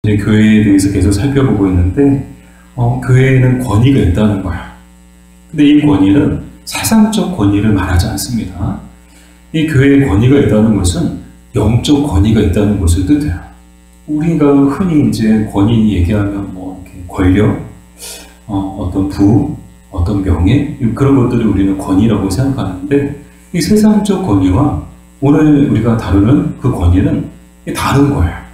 저희 교회에 대해서 계속 살펴보고 있는데 교회에는 권위가 있다는 거야. 근데 이 권위는 세상적 권위를 말하지 않습니다. 이 교회에 권위가 있다는 것은 영적 권위가 있다는 것을 뜻해요. 우리가 흔히 이제 권위 얘기하면 뭐 이렇게 권력, 어떤 부, 어떤 명예, 그런 것들을 우리는 권위라고 생각하는데, 이 세상적 권위와 오늘 우리가 다루는 그 권위는 다른 거예요.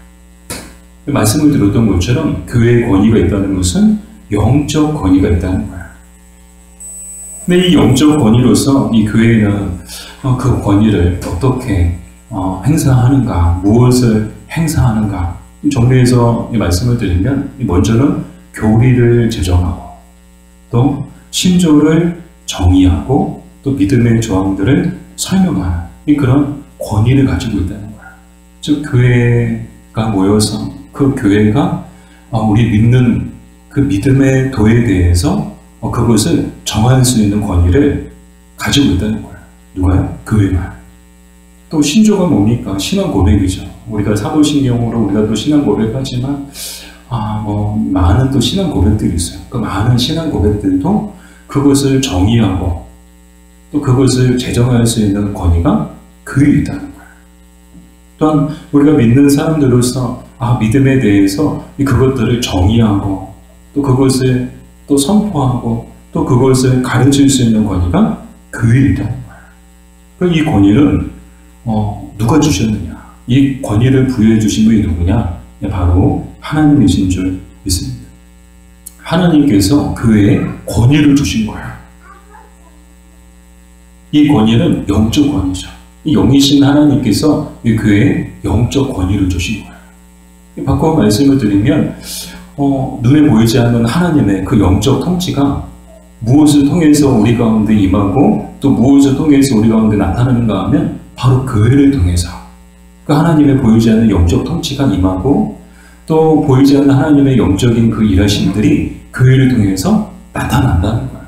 말씀을 들었던 것처럼 교회에 권위가 있다는 것은 영적 권위가 있다는 거예요. 근데 이 영적 권위로서 이 교회는 그 권위를 어떻게 행사하는가, 무엇을 행사하는가, 정리해서 이 말씀을 드리면, 먼저는 교리를 제정하고, 또 신조를 정의하고, 또 믿음의 조항들을 설명하는 그런 권위를 가지고 있다는 거예요. 즉 교회가 모여서 그 교회가 우리 믿는 그 믿음의 도에 대해서 그것을 정할 수 있는 권위를 가지고 있다는 거예요. 누가요? 교회만. 또 신조가 뭡니까? 신앙 고백이죠. 우리가 사도신경으로 우리가 또 신앙 고백하지만 많은 또 신앙 고백들이 있어요. 그 많은 신앙 고백들도 그것을 정의하고 또 그것을 제정할 수 있는 권위가 교회에 있다는 거예요. 또한 우리가 믿는 사람들로서 믿음에 대해서 그것들을 정의하고 또 그것을 또 선포하고 또 그것을 가르칠 수 있는 권위가 교회에 있다는 거예요. 이 권위는 누가 주셨느냐? 이 권위를 부여해 주신 분이 누구냐? 바로 하나님이신 줄 믿습니다. 하나님께서 교회에 권위를 주신 거예요. 이 권위는 영적 권위죠. 이 영이신 하나님께서 이 교회에 영적 권위를 주신 거예요. 바꿔 말씀을 드리면 눈에 보이지 않는 하나님의 그 영적 통치가 무엇을 통해서 우리 가운데 임하고 또 무엇을 통해서 우리 가운데 나타나는가 하면 바로 교회를 통해서 그 하나님의 보이지 않는 영적 통치가 임하고 또 보이지 않는 하나님의 영적인 그 일하심들이 교회를 통해서 나타난다는 거예요.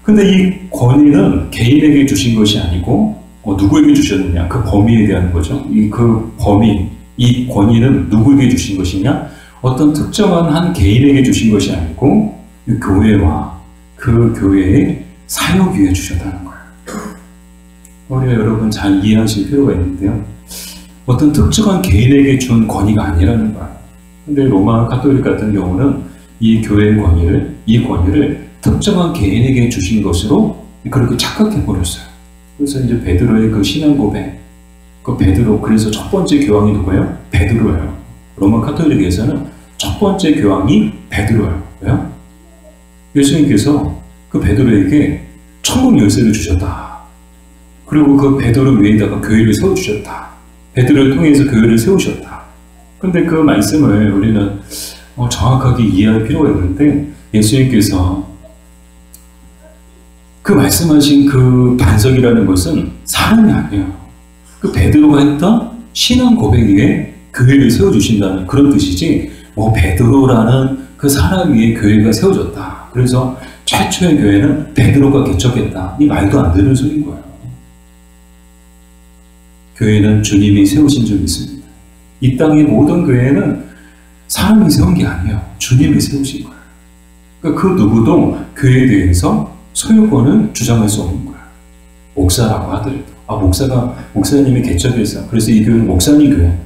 근데 이 권위는 개인에게 주신 것이 아니고 누구에게 주셨느냐? 그 범위에 대한 거죠. 그 범위, 이 권위는 누구에게 주신 것이냐? 어떤 특정한 한 개인에게 주신 것이 아니고 교회와 그 교회의 사역 위에 주셨다는 거예요. 우리가 여러분 잘 이해하실 필요가 있는데요. 어떤 특정한 개인에게 준 권위가 아니라는 거예요. 근데 로마 가톨릭 같은 경우는 이 교회의 권위를, 이 권위를 특정한 개인에게 주신 것으로 그렇게 착각해버렸어요. 그래서 이제 베드로의 그 신앙 고백, 그 베드로, 그래서 첫 번째 교황이 누구예요? 베드로예요. 로마 가톨릭에서는 첫 번째 교황이 베드로예요. 왜요? 예수님께서 그 베드로에게 천국 열쇠를 주셨다. 그리고 그 베드로 위에다가 교회를 세워주셨다. 베드로를 통해서 교회를 세우셨다. 근데 그 말씀을 우리는 정확하게 이해할 필요가 있는데, 예수님께서 그 말씀하신 그 반석이라는 것은 사람이 아니에요. 그 베드로가 했던 신앙 고백 위에 교회를 세워주신다는 그런 뜻이지, 베드로라는 그 사람 위에 교회가 세워졌다. 그래서 최초의 교회는 베드로가 개척했다. 이 말도 안 되는 소리인 거예요. 교회는 주님이 세우신 줄 믿습니다. 이 땅의 모든 교회는 사람이 세운 게 아니에요. 주님이 세우신 거예요. 그러니까 그 누구도 교회에 대해서 소유권을 주장할 수 없는 거예요. 목사라고 하더라도 목사님이 개척했어요. 그래서 이 교회는 목사님 교회.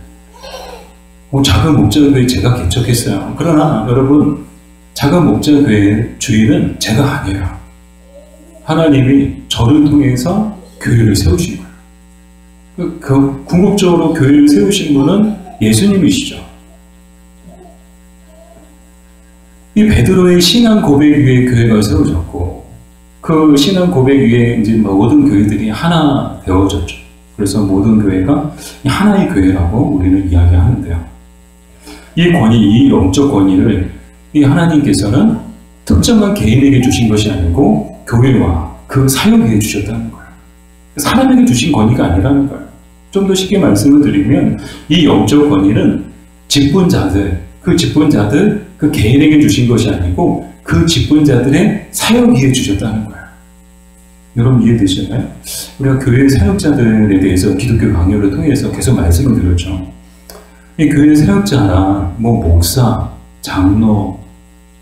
작은 목자교회 제가 개척했어요. 그러나 여러분, 작은 목자교회의 주인은 제가 아니에요. 하나님이 저를 통해서 교회를 세우신 거예요. 궁극적으로 교회를 세우신 분은 예수님이시죠. 이 베드로의 신앙 고백 위에 교회가 세워졌고, 그 신앙 고백 위에 이제 모든 교회들이 하나 되어졌죠. 그래서 모든 교회가 하나의 교회라고 우리는 이야기하는데요. 이 권위, 이 영적 권위를 이 하나님께서는 특정한 개인에게 주신 것이 아니고 교회와 그 사역에 주셨다는 거예요. 사람에게 주신 권위가 아니라는 거예요. 좀 더 쉽게 말씀을 드리면 이 영적 권위는 직분자들, 그 개인에게 주신 것이 아니고 그 직분자들의 사역 위에 주셨다는 거예요. 여러분 이해되시나요? 우리가 교회 사역자들에 대해서 기독교 강요를 통해서 계속 말씀을 드렸죠. 이 교회 사역자나 목사, 장로,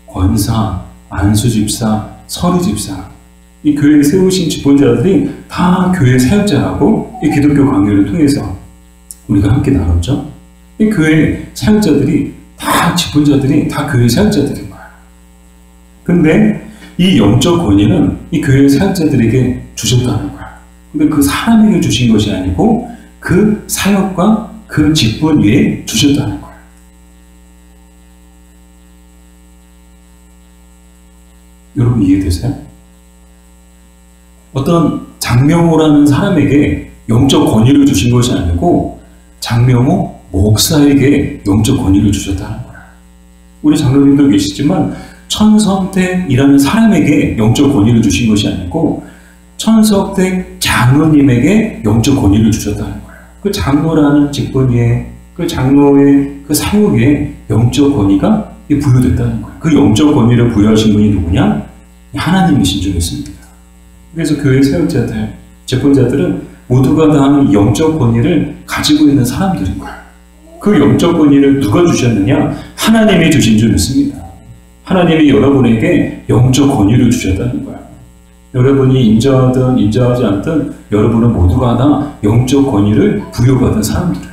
권사, 안수집사, 서류집사, 이 교회에 세우신 직분자들이 다 교회 사역자라고 이 기독교 강요를 통해서 우리가 함께 나눴죠. 이 교회 사역자들이 다 직분자들이 다 교회 사역자들인 거야. 근데 이 영적 권위는 이 교회 사역자들에게 주셨다는 거야. 근데 그 사람에게 주신 것이 아니고 그 사역과 그 직분 위에 주셨다는 거야. 여러분 이해되세요? 어떤 장명호라는 사람에게 영적 권위를 주신 것이 아니고 장명호 목사에게 영적 권위를 주셨다는 거야. 우리 장로님도 계시지만 천성택이라는 사람에게 영적 권위를 주신 것이 아니고 천성택 장로님에게 영적 권위를 주셨다는 거예요. 그 장로라는 직분 위에 그 장로의 그 사역에 영적 권위가 부여됐다는 거예요. 그 영적 권위를 부여하신 분이 누구냐? 하나님이신 줄 믿습니다. 그래서 교회 사역자들, 직분자들은 모두가 다 영적 권위를 가지고 있는 사람들인 거예요. 그 영적 권위를 누가 주셨느냐? 하나님이 주신 줄 믿습니다. 하나님이 여러분에게 영적 권위를 주셨다는 거예요. 여러분이 인정하든 인정하지 않든 여러분은 모두가 다 영적 권위를 부여받은 사람들이에요.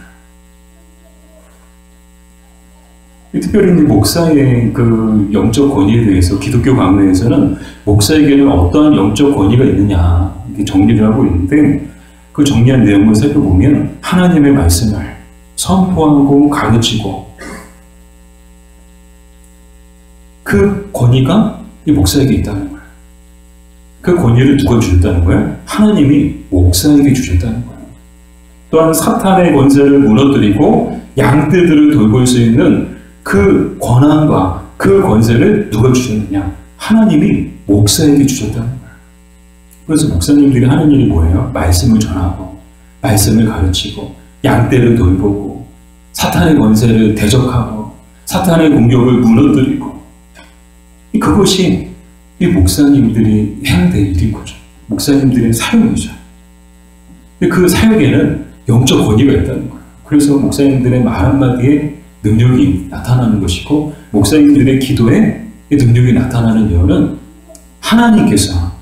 특별히 목사의 그 영적 권위에 대해서 기독교 강론에서는 목사에게는 어떠한 영적 권위가 있느냐 이렇게 정리를 하고 있는데 그 정리한 내용을 살펴보면 하나님의 말씀을 선포하고 가르치고 그 권위가 이 목사에게 있다는 거예요. 그 권위를 누가 주셨다는 거예요? 하나님이 목사에게 주셨다는 거예요. 또한 사탄의 권세를 무너뜨리고 양떼들을 돌볼 수 있는 그 권한과 그 권세를 누가 주셨느냐? 하나님이 목사에게 주셨다는 거예요. 그래서 목사님들이 하는 일이 뭐예요? 말씀을 전하고 말씀을 가르치고 양떼를 돌보고 사탄의 권세를 대적하고 사탄의 공격을 무너뜨리고 그것이 이 목사님들이 해야 될 일인 거죠. 목사님들의 사역이죠. 그 사역에는 영적 권위가 있다는 거예요. 그래서 목사님들의 말 한마디에 능력이 나타나는 것이고 목사님들의 기도에 능력이 나타나는 이유는 하나님께서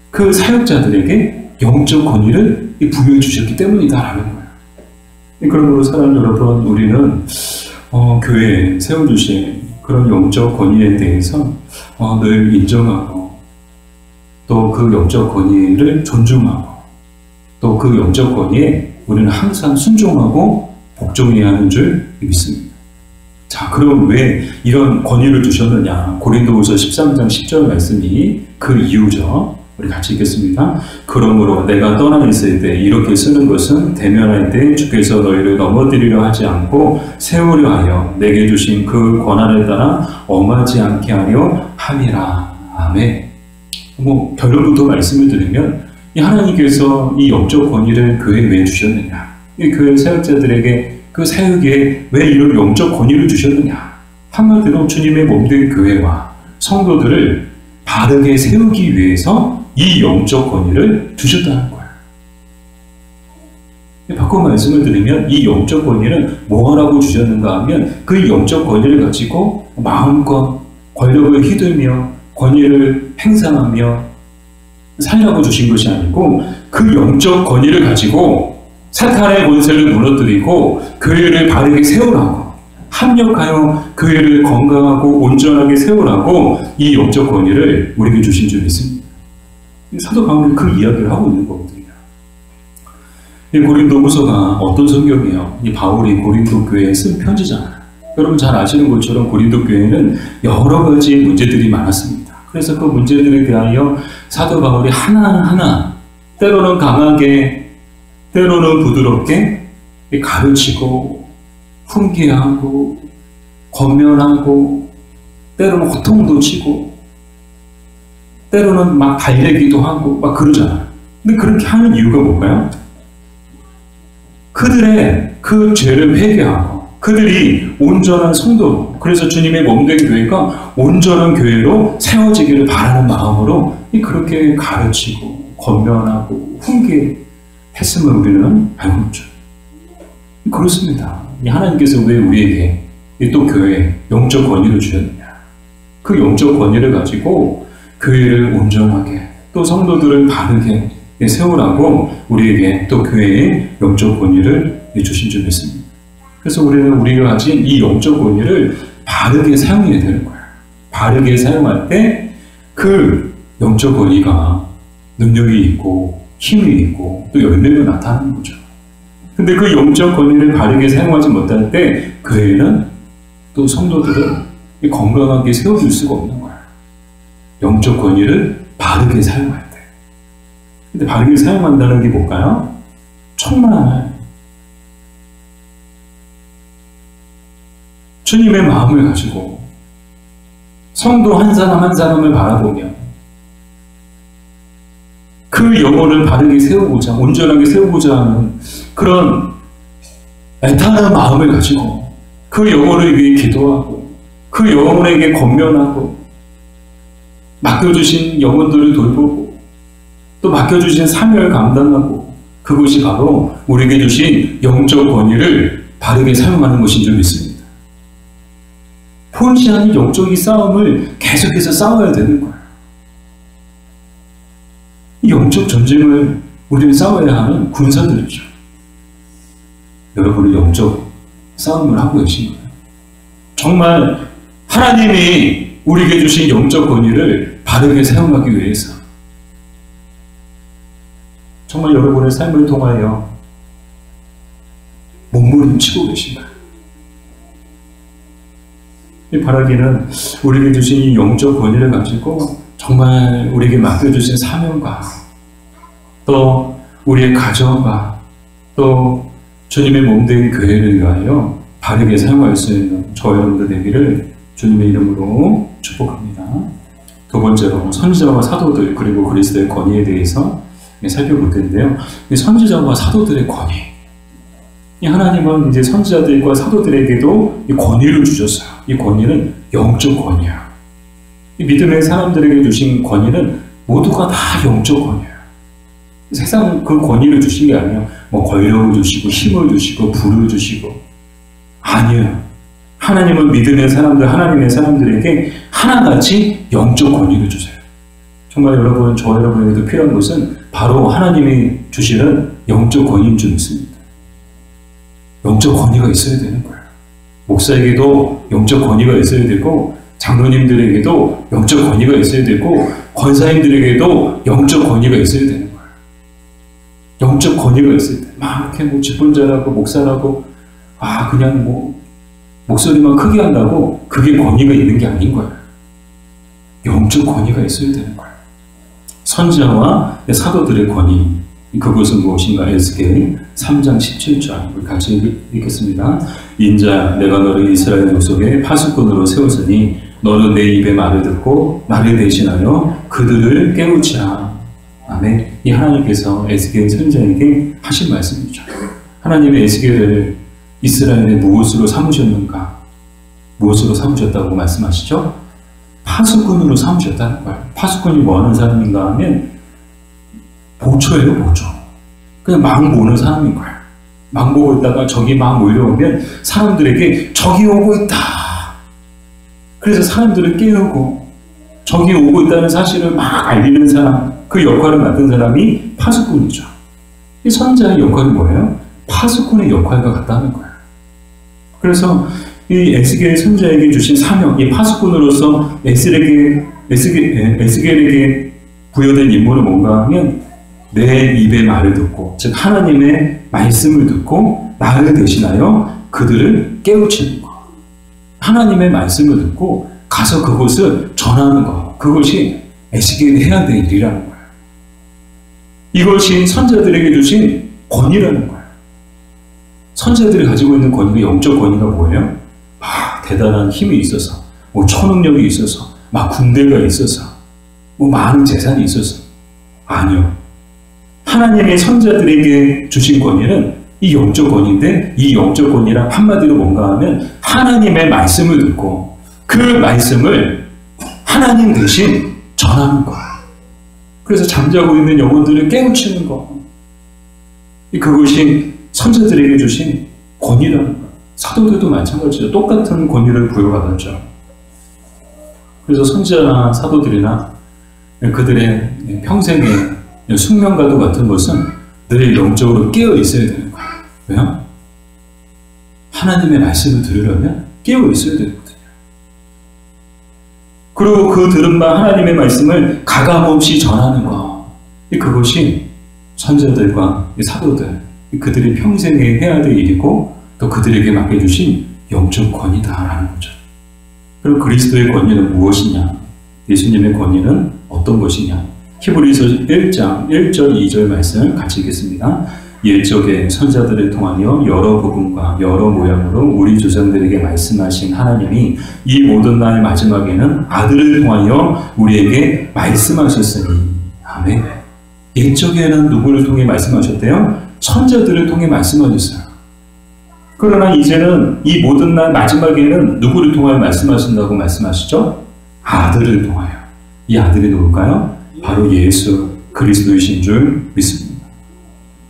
그 사역자들에게 영적 권위를 부여해 주셨기 때문이다라는 거예요. 그러므로 사랑하는 여러분, 우리는 교회에 세워주신 그런 영적 권위에 대해서 늘 인정하고 또 그 영적 권위를 존중하고 또 그 영적 권위에 우리는 항상 순종하고 복종해야 하는 줄 믿습니다. 자, 그럼 왜 이런 권위를 주셨느냐? 고린도후서 13장 10절 말씀이 그 이유죠. 우리 같이 읽겠습니다. 그러므로 내가 떠나 있을 때 이렇게 쓰는 것은 대면할 때 주께서 너희를 넘어뜨리려 하지 않고 세우려 하여 내게 주신 그 권한을 따라 엄하지 않게 하려 함이라. 아멘. 결론부터 말씀을 드리면 이 하나님께서 이 영적 권위를 교회에 왜 주셨느냐? 이 교회 사역자들에게 그 사역에 왜 이런 영적 권위를 주셨느냐? 한마디로 주님의 몸된 교회와 성도들을 바르게 세우기 위해서 이 영적 권위를 주셨다는 거예요. 바꿔 말씀을 드리면 이 영적 권위는 뭐하라고 주셨는가 하면 그 영적 권위를 가지고 마음껏 권력을 휘둘며 권위를 행사하며 살라고 주신 것이 아니고 그 영적 권위를 가지고 사탄의 권세를 무너뜨리고 교회를 바르게 세우라고 합력하여 교회를 건강하고 온전하게 세우라고 이 영적 권위를 우리에게 주신 줄 믿습니다. 사도 바울이 그 이야기를 하고 있는 거거든요. 이 고린도후서가 어떤 성경이에요? 이 바울이 고린도 교회에 쓴 편지잖아요. 여러분 잘 아시는 것처럼 고린도 교회는 여러 가지 문제들이 많았습니다. 그래서 그 문제들에 대하여 사도 바울이 하나하나 때로는 강하게 때로는 부드럽게 가르치고 훈계하고 권면하고 때로는 호통도 치고 때로는 막 달래기도 하고 막 그러잖아요. 근데 그렇게 하는 이유가 뭘까요? 그들의 그 죄를 회개하고 그들이 온전한 성도로, 그래서 주님의 몸된 교회가 온전한 교회로 세워지기를 바라는 마음으로 그렇게 가르치고 권면하고 훈계했음을 우리는 알고 있죠. 그렇습니다. 하나님께서 왜 우리에게 또 교회에 영적 권위를 주셨느냐. 그 영적 권위를 가지고 교회를 온전하게 또 성도들을 바르게 세우라고 우리에게 또 교회에 영적 권위를 주신 줄 믿습니다. 그래서 우리는 우리가 가진 이 영적 권위를 바르게 사용해야 되는 거예요. 바르게 사용할 때 그 영적 권위가 능력이 있고 힘이 있고 또 열매가 나타나는 거죠. 근데 그 영적 권위를 바르게 사용하지 못할 때 교회는 또 성도들은 건강하게 세워줄 수가 없는 거예요. 영적 권위를 바르게 사용할 때. 근데 바르게 사용한다는 게 뭘까요? 정말 주님의 마음을 가지고 성도 한 사람 한 사람을 바라보며 그 영혼을 바르게 세우고자, 온전하게 세우고자 하는 그런 애타는 마음을 가지고 그 영혼을 위해 기도하고 그 영혼에게 권면하고 맡겨주신 영혼들을 돌보고 또 맡겨주신 사명을 감당하고 그것이 바로 우리에게 주신 영적 권위를 바르게 사용하는 것인 줄 믿습니다. 본시 아닌 영적인 싸움을 계속해서 싸워야 되는 거예요. 이 영적 전쟁을 우리는 싸워야 하는 군사들이죠. 여러분은 영적 싸움을 하고 계신 거예요. 정말 하나님이 우리에게 주신 영적 권위를 바르게 사용하기 위해서 정말 여러분의 삶을 통하여 몸부림치고 계신가요? 이 바라기는 우리에게 주신 이 영적 권위를 가지고 정말 우리에게 맡겨주신 사명과 또 우리의 가정과 또 주님의 몸된 교회를 위하여 바르게 사용할 수 있는 저 여러분들 되기를 주님의 이름으로 축복합니다. 두 번째로 선지자와 사도들 그리고 그리스도의 권위에 대해서 살펴볼 텐데요. 선지자와 사도들의 권위. 하나님은 이제 선지자들과 사도들에게도 이 권위를 주셨어요. 이 권위는 영적 권위야. 이 믿음의 사람들에게 주신 권위는 모두가 다 영적 권위예요. 세상 그 권위를 주신 게 아니에요. 뭐 권력을 주시고 힘을 주시고 부를 주시고 아니에요. 하나님은 믿음의 사람들, 하나님의 사람들에게 하나같이 영적 권위를 주세요. 정말 여러분, 저 여러분에게도 필요한 것은 바로 하나님이 주시는 영적 권위인 줄 믿습니다. 영적 권위가 있어야 되는 거예요. 목사에게도 영적 권위가 있어야 되고 장로님들에게도 영적 권위가 있어야 되고 권사님들에게도 영적 권위가 있어야 되는 거예요. 영적 권위가 있어야 돼요. 막 이렇게 뭐 집권자라고 목사라고 그냥 뭐 목소리만 크게 한다고 그게 권위가 있는 게 아닌 거예요. 영적 권위가 있어야 되는 거예요. 선지자와 사도들의 권위, 그것은 무엇인가? 에스겔 3장 17절 같이 읽겠습니다. 인자 내가 너를 이스라엘 족속의 파수꾼으로 세웠으니 너는 내 입의 말을 듣고 나를 대신하여 그들을 깨우치라. 아멘. 이 하나님께서 에스겔 선지자에게 하신 말씀이죠. 하나님의 에스겔을 이스라엘의 무엇으로 삼으셨는가? 무엇으로 삼으셨다고 말씀하시죠? 파수꾼으로 삼으셨다는 거예요. 파수꾼이 뭐 하는 사람인가 하면 보초예요, 보초. 그냥 막 보는 사람인 거예요. 막 보고 있다가 적이 막 몰려오면 사람들에게 적이 오고 있다. 그래서 사람들을 깨우고 적이 오고 있다는 사실을 막 알리는 사람, 그 역할을 맡은 사람이 파수꾼이죠. 이 선지자의 역할이 뭐예요? 파수꾼의 역할과 같다는 거예요. 그래서 이 에스겔 선지자에게 주신 사명, 이 파수꾼으로서 에스겔에게 부여된 임무는 뭔가 하면 내 입의 말을 듣고, 즉 하나님의 말씀을 듣고 나를 대신하여 그들을 깨우치는 것. 하나님의 말씀을 듣고 가서 그것을 전하는 것. 그것이 에스겔이 해야 될 일이라는 거예요. 이것이 선지자들에게 주신 권위라는 거예요. 선지자들이 가지고 있는 권위가, 영적 권위가 뭐예요? 막 대단한 힘이 있어서, 뭐 초능력이 있어서, 막 군대가 있어서, 뭐 많은 재산이 있어서. 아니요. 하나님의 선지자들에게 주신 권위는 이 영적 권위인데, 이 영적 권위란 한마디로 뭔가 하면 하나님의 말씀을 듣고 그 말씀을 하나님 대신 전하는 거예요. 그래서 잠자고 있는 영혼들을 깨우치는 것. 그것이 선자들에게 주신 권위라는 것. 사도들도 마찬가지죠. 똑같은 권위를 부여받았죠. 그래서 선지자나 사도들이나 그들의 평생의 숙명과도 같은 것은 늘 영적으로 깨어 있어야 되는 거예요. 왜요? 하나님의 말씀을 들으려면 깨어 있어야 되거든요. 그리고 그 들은 바 하나님의 말씀을 가감없이 전하는 것. 그것이 선지자들과 사도들, 그들이 평생에 해야 될 일이고 또 그들에게 맡겨주신 영적 권위다라는 거죠. 그럼 그리스도의 권위는 무엇이냐? 예수님의 권위는 어떤 것이냐? 히브리서 1장 1절 2절 말씀을 같이 읽겠습니다. 옛적에 선자들을 통하여 여러 부분과 여러 모양으로 우리 조상들에게 말씀하신 하나님이 이 모든 날 마지막에는 아들을 통하여 우리에게 말씀하셨으니. 아멘. 옛적에는 누구를 통해 말씀하셨대요? 선자들을 통해 말씀하셨어요. 그러나 이제는 이 모든 날 마지막에는 누구를 통하여 말씀하신다고 말씀하시죠? 아들을 통하여. 이 아들이 누굴까요? 바로 예수 그리스도이신 줄 믿습니다.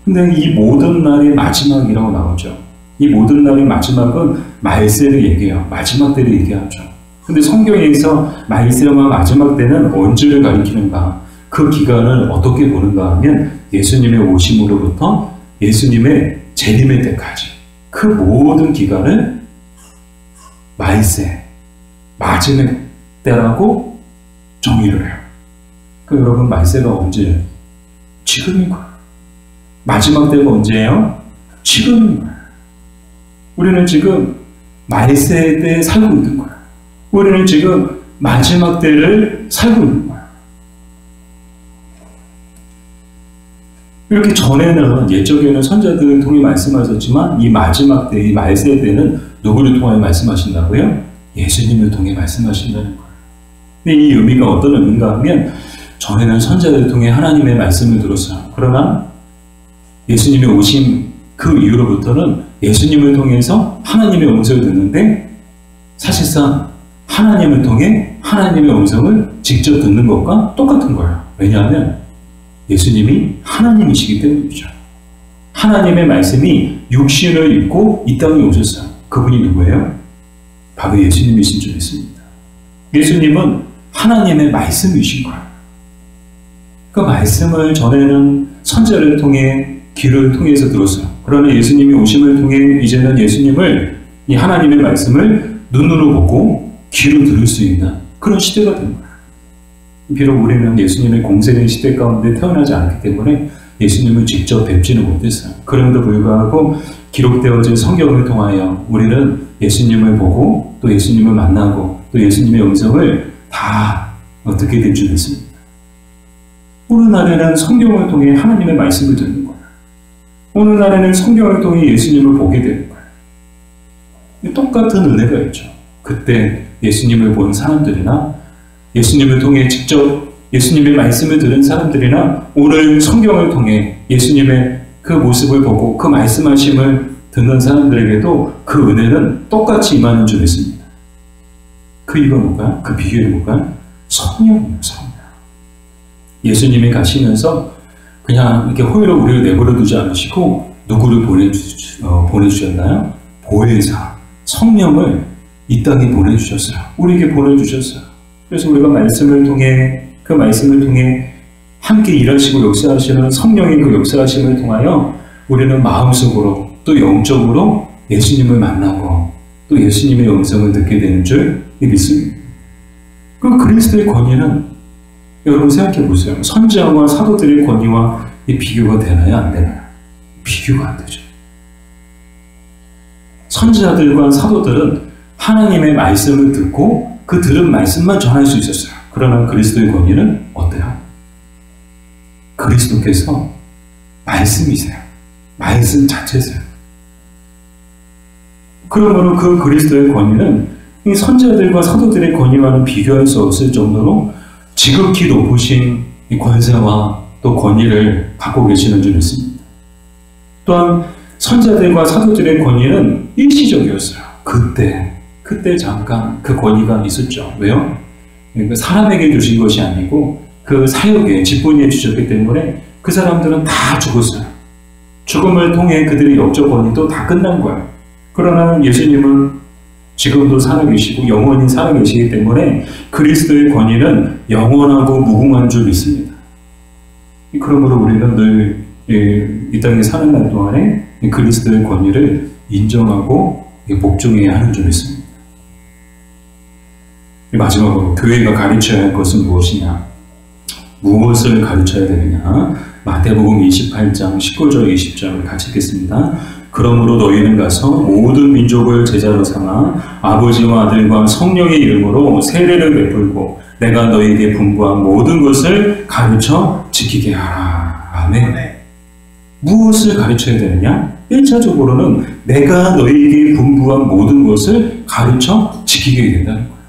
근데 이 모든 날의 마지막이라고 나오죠. 이 모든 날의 마지막은 말세를 얘기해요. 마지막 때를 얘기하죠. 근데 성경에서 말세와 마지막 때는 언제를 가리키는가? 그 기간을 어떻게 보는가 하면 예수님의 오심으로부터 예수님의 재림의 때까지 그 모든 기간을 말세, 마지막 때라고 정의를 해요. 그 여러분 말세가 언제예요? 지금인 거예요. 마지막 때가 언제예요? 지금인 거예요. 우리는 지금 말세 때에 살고 있는 거예요. 우리는 지금 마지막 때를 살고 있는 거예요. 이렇게 전에는 옛적에는 선자들을 통해 말씀하셨지만 이 마지막 때, 이 말세 때는 누구를 통해 말씀하신다고요? 예수님을 통해 말씀하신다는 거예요. 근데 이 의미가 어떤 의미인가 하면 전에는 선자들을 통해 하나님의 말씀을 들었어요. 그러나 예수님이 오신 그 이후로부터는 예수님을 통해서 하나님의 음성을 듣는데 사실상 하나님을 통해 하나님의 음성을 직접 듣는 것과 똑같은 거예요. 왜냐하면 예수님이 하나님이시기 때문이죠. 하나님의 말씀이 육신을 입고 이 땅에 오셨어요. 그분이 누구예요? 바로 예수님이신 줄 믿습니다. 예수님은 하나님의 말씀이신 거예요. 그 말씀을 전에는 선자를 통해 귀를 통해서 들었어요. 그러나 예수님이 오심을 통해 이제는 예수님을 이 하나님의 말씀을 눈으로 보고 귀로 들을 수 있는 그런 시대가 된 거예요. 비록 우리는 예수님의 공생의 시대 가운데 태어나지 않기 때문에 예수님을 직접 뵙지는 못했어요. 그럼에도 불구하고 기록되어진 성경을 통하여 우리는 예수님을 보고 또 예수님을 만나고 또 예수님의 음성을 다 듣게 될 줄 믿습니다. 오늘날에는 성경을 통해 하나님의 말씀을 듣는 거예요. 오늘날에는 성경을 통해 예수님을 보게 되는 거예요. 똑같은 은혜가 있죠. 그때 예수님을 본 사람들이나 예수님을 통해 직접 예수님의 말씀을 들은 사람들이나 오늘 성경을 통해 예수님의 그 모습을 보고 그 말씀하심을 듣는 사람들에게도 그 은혜는 똑같이 임하는 줄 믿습니다. 그 이유가 뭘까요? 그 비결이 뭘까요? 성령이에요. 성령. 예수님이 가시면서 그냥 이렇게 홀로 우리를 내버려 두지 않으시고 누구를 보내주셨나요? 보혜사, 성령을 이 땅에 보내주셨어요. 우리에게 보내주셨어요. 그래서 우리가 말씀을 통해 그 말씀을 통해 함께 일하시고 역사하시는 성령의 그 역사하심을 통하여 우리는 마음속으로 또 영적으로 예수님을 만나고 또 예수님의 음성을 듣게 되는 줄 믿습니다. 그 그리스도의 권위는 여러분 생각해 보세요. 선지자와 사도들의 권위와 이 비교가 되나요? 안 되나요? 비교가 안 되죠. 선지자들과 사도들은 하나님의 말씀을 듣고 그 들은 말씀만 전할 수 있었어요. 그러나 그리스도의 권위는 어때요? 그리스도께서 말씀이세요. 말씀 자체세요. 그러므로 그 그리스도의 권위는 이 선지자들과 사도들의 권위와는 비교할 수 없을 정도로 지극히 높으신 이 권세와 또 권위를 갖고 계시는 줄 믿습니다. 또한 선지자들과 사도들의 권위는 일시적이었어요. 그때 잠깐 그 권위가 있었죠. 왜요? 사람에게 주신 것이 아니고 그 사역에 직분에 주셨기 때문에 그 사람들은 다 죽었어요. 죽음을 통해 그들의 역적 권위도 다 끝난 거예요. 그러나 예수님은 지금도 살아계시고 영원히 살아계시기 때문에 그리스도의 권위는 영원하고 무궁한 줄 믿습니다. 그러므로 우리는 늘 이 땅에 사는 날 동안에 그리스도의 권위를 인정하고 복종해야 하는 줄 믿습니다. 마지막으로 교회가 가르쳐야 할 것은 무엇이냐? 무엇을 가르쳐야 되느냐? 마태복음 28장 19절 20절을 같이 읽겠습니다. 그러므로 너희는 가서 모든 민족을 제자로 삼아 아버지와 아들과 성령의 이름으로 세례를 베풀고 내가 너희에게 분부한 모든 것을 가르쳐 지키게 하라. 아멘. 무엇을 가르쳐야 되느냐? 1차적으로는 내가 너희에게 분부한 모든 것을 가르쳐 지키게 된다는 거예요.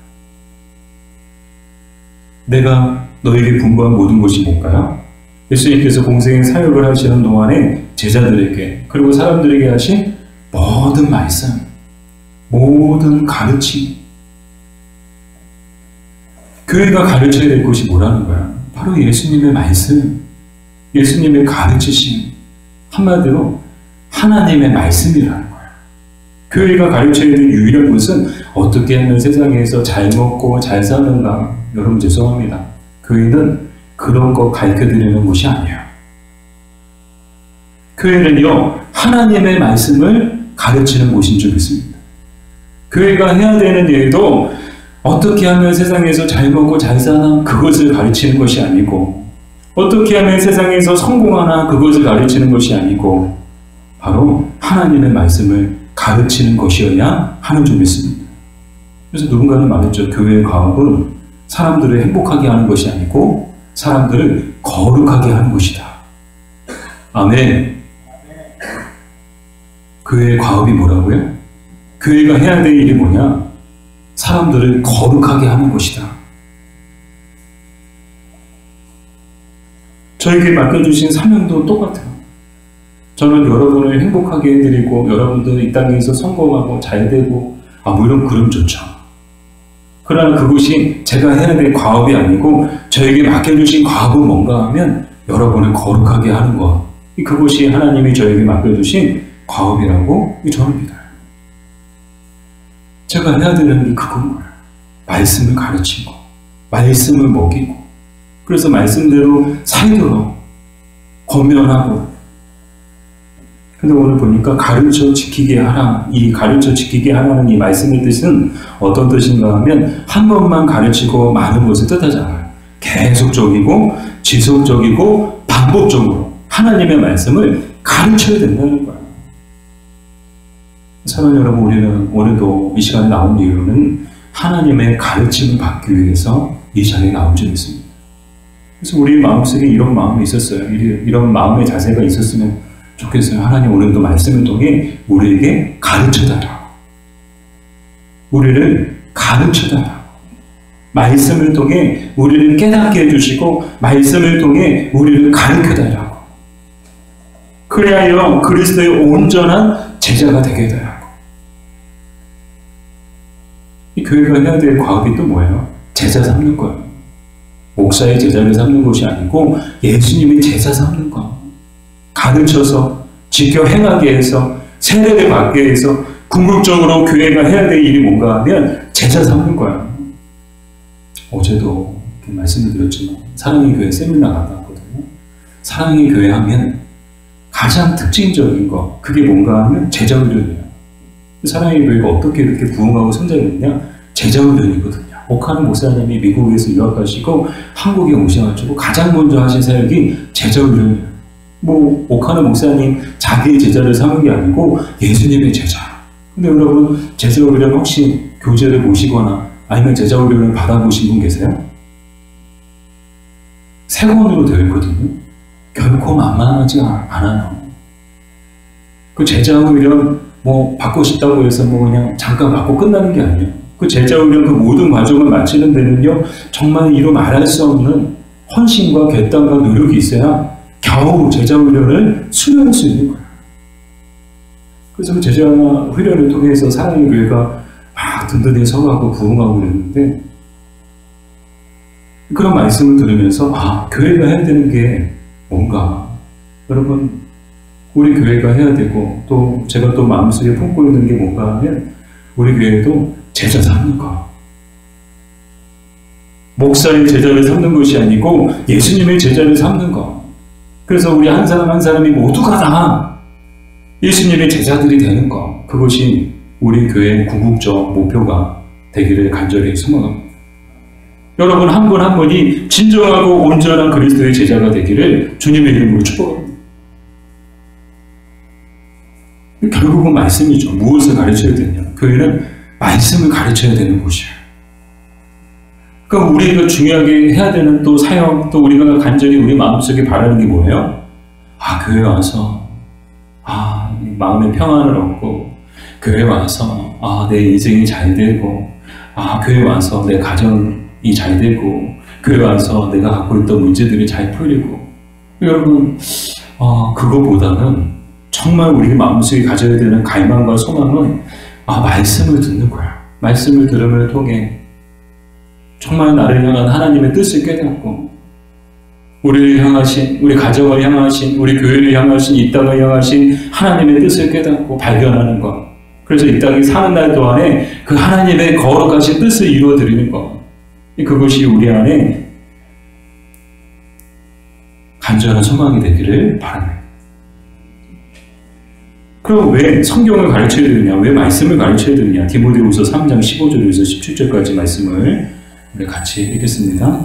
내가 너희에게 분부한 모든 것이 뭘까요? 예수님께서 공생의 사역을 하시는 동안에 제자들에게 그리고 사람들에게 하신 모든 말씀, 모든 가르침, 교회가 가르쳐야 될 것이 뭐라는 거야? 바로 예수님의 말씀, 예수님의 가르치심, 한마디로 하나님의 말씀이라는 거야. 교회가 가르쳐야 될 유일한 것은 어떻게 하면 세상에서 잘 먹고 잘 사는가? 여러분 죄송합니다. 교회는 그런 거 가르쳐드리는 곳이 아니에요. 교회는요, 하나님의 말씀을 가르치는 곳인 줄 믿습니다. 교회가 해야 되는 일도 어떻게 하면 세상에서 잘 먹고 잘 사나 그것을 가르치는 것이 아니고 어떻게 하면 세상에서 성공하나 그것을 가르치는 것이 아니고 바로 하나님의 말씀을 가르치는 것이어야 하는 줄 믿습니다. 그래서 누군가는 말했죠. 교회의 과업은 사람들을 행복하게 하는 것이 아니고 사람들을 거룩하게 하는 것이다. 아멘. 교회의 과업이 뭐라고요? 교회가 해야 될 일이 뭐냐? 사람들을 거룩하게 하는 것이다. 저에게 맡겨주신 사명도 똑같아요. 저는 여러분을 행복하게 해드리고 여러분들 이 땅에서 성공하고 잘되고 물론 그럼 좋죠. 그러나 그것이 제가 해야 될 과업이 아니고 저에게 맡겨주신 과업은 뭔가 하면 여러분을 거룩하게 하는 것. 그것이 하나님이 저에게 맡겨주신 과업이라고 저는 믿어요. 제가 해야 되는 게 그건 거예요. 말씀을 가르치고 말씀을 먹이고 그래서 말씀대로 살도록 권면하고. 근데 오늘 보니까 가르쳐 지키게 하라. 이 가르쳐 지키게 하라는 이 말씀의 뜻은 어떤 뜻인가 하면 한 번만 가르치고 많은 것을 뜻하지 않아요. 계속적이고 지속적이고 반복적으로 하나님의 말씀을 가르쳐야 된다는 거예요. 사랑하는 여러분, 우리는 오늘도 이 시간에 나온 이유는 하나님의 가르침을 받기 위해서 이 자리에 나온 줄 믿습니다. 그래서 우리 마음속에 이런 마음이 있었어요. 이런 마음의 자세가 있었으면 좋겠어요. 하나님 오늘도 말씀을 통해 우리에게 가르쳐달라고. 우리를 가르쳐달라고. 말씀을 통해 우리를 깨닫게 해주시고 말씀을 통해 우리를 가르쳐달라고. 그래야 그리스도의 온전한 제자가 되게 해달라고. 이 교회가 해야 될 과업이 또 뭐예요? 제자 삼는 거예요. 목사의 제자를 삼는 것이 아니고 예수님의 제자 삼는 거. 가르쳐서 지켜 행하게 해서 세례를 받게 해서 궁극적으로 교회가 해야 될 일이 뭔가 하면 제자 삼는 거야. 어제도 말씀을 드렸지만 사랑의 교회 세미나 갔다 왔거든요. 사랑의 교회 하면 가장 특징적인 거 그게 뭔가 하면 제자훈련이에요. 사랑의 교회가 어떻게 이렇게 부흥하고 성장했느냐? 제자훈련이거든요. 옥하는 목사님이 미국에서 유학하시고 한국에 오셔가지고 가장 먼저 하신 사역이 제자훈련이에요. 옥하는 목사님 자기의 제자를 삼은 게 아니고 예수님의 제자. 근데 여러분 제자훈련 혹시 교재를 보시거나 아니면 제자훈련을 받아보신 분 계세요? 세 권으로 되어 있거든요. 결코 만만하지 않아요. 그 제자훈련 받고 싶다고 해서 그냥 잠깐 받고 끝나는 게 아니에요. 그 제자훈련 그 모든 과정을 마치는 데는요, 정말 이루 말할 수 없는 헌신과 결단과 노력이 있어야 겨우 제자훈련을 수료할 수 있는 거예요. 그래서 그 제자훈련을 통해서 사랑의 교회가 막 든든히 서가고 부흥하고 그랬는데, 그런 말씀을 들으면서 교회가 해야 되는 게 뭔가, 여러분, 우리 교회가 해야 되고 또 제가 또 마음속에 품고 있는 게 뭔가 하면 우리 교회도 제자 삼는 거, 목사의 제자를 삼는 것이 아니고 예수님의 제자를 삼는 거. 그래서 우리 한 사람 한 사람이 모두가 다 예수님의 제자들이 되는 거, 그것이 우리 교회의 궁극적 목표가 되기를 간절히 소망합니다. 여러분 한 분 한 분이 진정하고 온전한 그리스도의 제자가 되기를 주님의 이름으로 축복합니다. 결국은 말씀이죠. 무엇을 가르쳐야 되냐? 교회는 말씀을 가르쳐야 되는 곳이에요. 그러니까 우리가 중요하게 해야 되는 또 사역, 또 우리가 간절히 우리 마음속에 바라는 게 뭐예요? 교회 와서 마음의 평안을 얻고, 교회 와서 내 인생이 잘 되고, 교회 와서 내 가정이 잘 되고, 교회 와서 내가 갖고 있던 문제들이 잘 풀리고. 여러분, 그거보다는 정말 우리 마음속에 가져야 되는 갈망과 소망은 말씀을 듣는 거야. 말씀을 들음을 통해 정말 나를 향한 하나님의 뜻을 깨닫고, 우리를 향하신, 우리 가정을 향하신, 우리 교회를 향하신, 이 땅을 향하신 하나님의 뜻을 깨닫고 발견하는 것. 그래서 이 땅에 사는 날 동안에 그 하나님의 거룩하신 뜻을 이루어드리는 것. 그것이 우리 안에 간절한 소망이 되기를 바랍니다. 그럼 왜 성경을 가르쳐야 되느냐? 왜 말씀을 가르쳐야 되느냐? 디모데후서 3장 15절에서 17절까지 말씀을 우리 같이 읽겠습니다.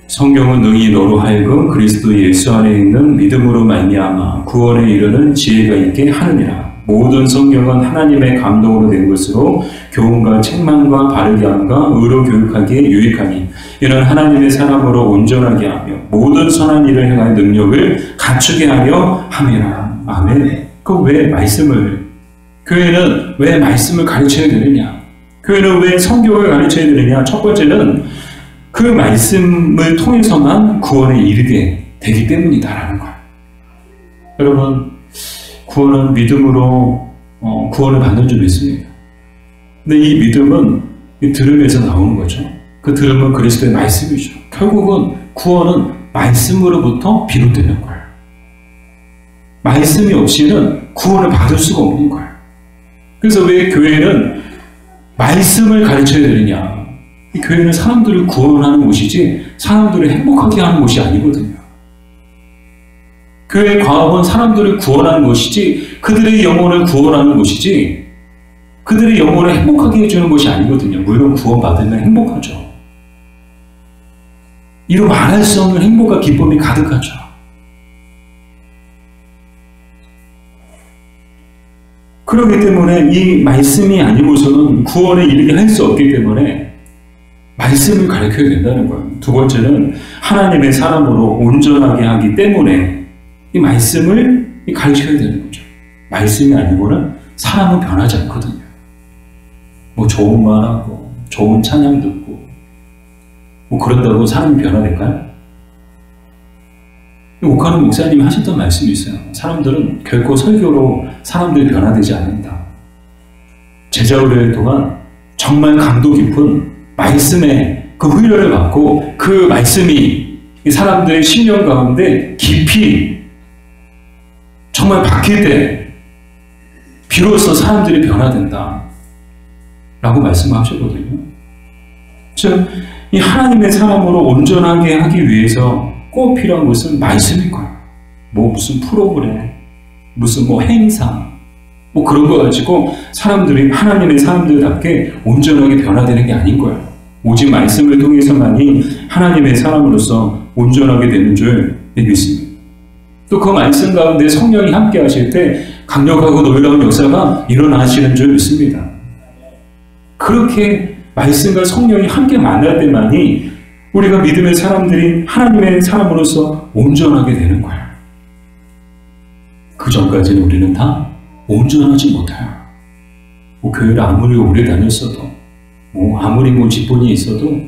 성경은 능히 너로 하여금 그리스도 예수 안에 있는 믿음으로 말미암아 구원에 이르는 지혜가 있게 하느니라. 모든 성경은 하나님의 감동으로 된 것으로 교훈과 책망과 바르게 함과 의로 교육하기에 유익하니 이는 하나님의 사람으로 온전하게 하며 모든 선한 일을 행할 능력을 갖추게 하려 함이라. 아멘. 그럼 왜 말씀을, 교회는 왜 말씀을 가르쳐야 되느냐? 교회는 왜 성경을 가르쳐야 되느냐? 첫 번째는 그 말씀을 통해서만 구원에 이르게 되기 때문이다라는 거예요. 여러분, 구원은 믿음으로 구원을 받는 줄 믿습니다. 근데 이 믿음은 이 들음에서 나오는 거죠. 그 들음은 그리스도의 말씀이죠. 결국은 구원은 말씀으로부터 비롯되는 거예요. 말씀이 없이는 구원을 받을 수가 없는 거예요. 그래서 왜 교회는 말씀을 가르쳐야 되느냐? 이 교회는 사람들을 구원하는 곳이지 사람들을 행복하게 하는 곳이 아니거든요. 교회의 과업은 사람들을 구원하는 것이지 그들의 영혼을 구원하는 것이지 그들의 영혼을 행복하게 해주는 것이 아니거든요. 물론 구원받으면 행복하죠. 이루 말할 수 없는 행복과 기쁨이 가득하죠. 그렇기 때문에 이 말씀이 아니고서는 구원에 이르게 할 수 없기 때문에 말씀을 가르쳐야 된다는 거예요. 두 번째는 하나님의 사람으로 온전하게 하기 때문에 이 말씀을 가르쳐야 되는 거죠. 말씀이 아니고는 사람은 변하지 않거든요. 뭐 좋은 말하고 좋은 찬양 듣고 뭐 그런다고 사람이 변화될까요? 오카노 목사님이 하셨던 말씀이 있어요. 사람들은 결코 설교로 사람들이 변화되지 않는다. 제자훈련 동안 정말 강도 깊은 말씀의 그 훈련을 받고 그 말씀이 사람들의 심령 가운데 깊이 정말 박힐 때 비로소 사람들이 변화된다 라고 말씀하셨거든요. 즉, 이 하나님의 사람으로 온전하게 하기 위해서 꼭 필요한 것은 말씀일 거예요. 뭐 무슨 프로그램, 무슨 뭐 행사, 뭐 그런 거 가지고 사람들이 하나님의 사람들답게 온전하게 변화되는 게 아닌 거예요. 오직 말씀을 통해서만이 하나님의 사람으로서 온전하게 되는 줄 믿습니다. 또 그 말씀 가운데 성령이 함께 하실 때 강력하고 놀라운 역사가 일어나시는 줄 믿습니다. 그렇게 말씀과 성령이 함께 만날 때만이 우리가 믿음의 사람들이 하나님의 사람으로서 온전하게 되는 거예요. 그 전까지는 우리는 다 온전하지 못해요. 뭐 교회를 아무리 오래 다녔어도 뭐 아무리 뭐 직분이 있어도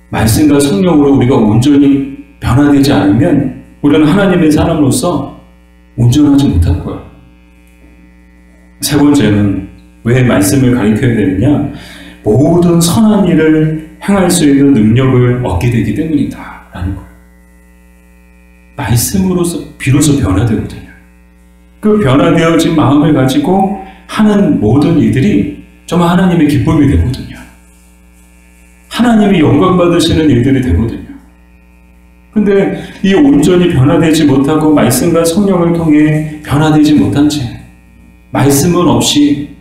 말씀과 성령으로 우리가 온전히 변화되지 않으면 우리는 하나님의 사람으로서 온전하지 못할 거예요. 세 번째는 왜 말씀을 가르쳐야 되느냐? 모든 선한 일을 행할 수 있는 능력을 얻게 되기 때문이다 라는 거예요. 말씀으로서 비로소 변화되거든요. 그 변화되어진 마음을 가지고 하는 모든 일들이 정말 하나님의 기쁨이 되거든요. 하나님이 영광 받으시는 일들이 되거든요. 근데 이 온전히 변화되지 못하고 말씀과 성령을 통해 변화되지 못한 채 말씀은 없이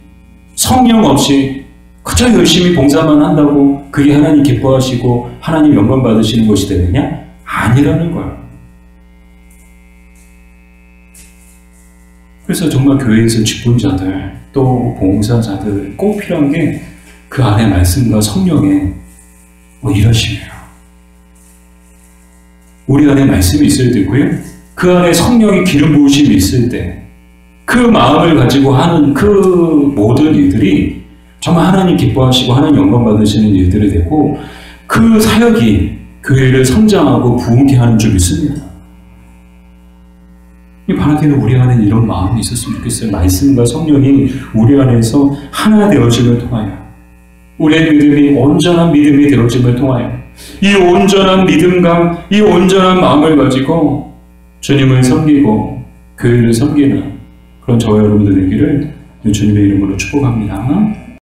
성령 없이 그저 열심히 봉사만 한다고 그게 하나님 기뻐하시고 하나님 영광 받으시는 것이 되느냐? 아니라는 거예요. 그래서 정말 교회에서 직분자들 또 봉사자들 꼭 필요한 게 그 안에 말씀과 성령의 일하심이에요. 우리 안에 말씀이 있어야 되고요. 그 안에 성령의 기름 부으심이 있을 때 그 마음을 가지고 하는 그 모든 일들이 정말 하나님 기뻐하시고 하나님 영광 받으시는 일들이 되고 그 사역이 교회를 성장하고 부흥케 하는 줄 믿습니다. 이 바라기는 우리 안에 이런 마음이 있었으면 좋겠어요. 말씀과 성령이 우리 안에서 하나 되어짐을 통하여 우리의 믿음이 온전한 믿음이 되어짐을 통하여 이 온전한 믿음과 이 온전한 마음을 가지고 주님을 섬기고 교회를 섬기는 그런 저와 여러분들 되기를 주님의 이름으로 축복합니다.